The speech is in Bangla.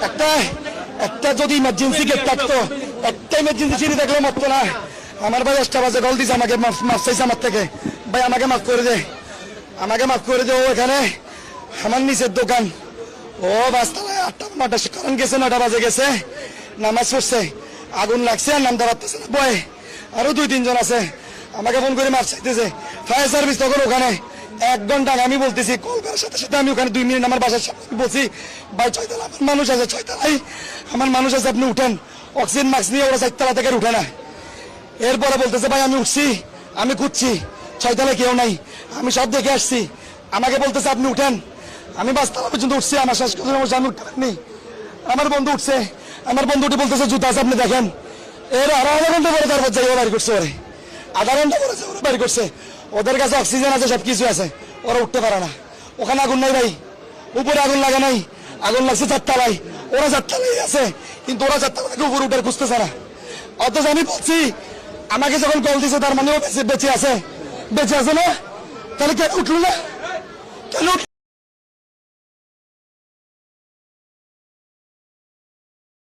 একটা একটা যদি ইমার্জেন্সি গেট থাকতো, একটা ইমার্জেন্সি সিঁড়ি দেখলে মরতো না। আমার ভাই 8টা বাজে কল দিছে আমাকে, মাফ চাইছে আমার থেকে, ভাই আমাকে মাফ করে দে, আমাকে মাফ করে দে। ও এখানে আমার নিচের দোকান, ও বাসতলায় 8টা 9টা কারণ গেছে, 9টা বাজে গেছে, নামাজ পড়ছে, আগুন লাগছে আর নামতে পারতেছে না বয়। আরো 2-3 জন আছে, আমাকে ফোন করে মার চাইতেছে। ফায়ার সার্ভিস তখন ওখানে 1 ঘন্টা আমি বলতেছি, কল করার সাথে সাথে আমি ওখানে 2 মিনিট আমার বাসার সামনে বলছি, ভাই 6 তলা আমার মানুষ আছে, 6 তলায় আমার মানুষ আছে, আপনি উঠেন। অক্সিজেন মাস্ক নিয়ে ওরা 4 তলা থেকে উঠে না। এরপরে বলতেছে, ভাই আমি উঠছি, আমি খুঁজছি 6 তলায় কেউ নাই, আমি সব দেখে আসছি। আমাকে বলতেছে আপনি উঠেন। আমি 5 তলা পর্যন্ত উঠছি, আমার শ্বাস সমস্যা, আমি উঠতে পারিনি। আমার বন্ধু উঠছে, আমার বন্ধু উঠে বলতেছে জুতা আছে আপনি দেখেন। এর আরো আধা ঘন্টা পরে তারপর যাই ও বাড়ি করছে, ওরে আধা ঘন্টা পরে ওরা বাড়ি করছে। ওদের কাছে অক্সিজেন আছে, সবকিছু আছে, ওরা উঠতে পারে না। ওখানে আগুন নাই ভাই, উপরে আগুন লাগা নাই, আগুন লাগছে 4 তলায়, ওরা 4 তলায় আছে, কিন্তু ওরা 4 তলা থেকে উপরে উঠার খুঁজতেছে না। অথচ আমি বলছি, আমাকে যখন কল দিছে তার মানে ও বেঁচে আছে, বেঁচে আছে না? তাহলে কেন উঠলো না, কেন উঠলো?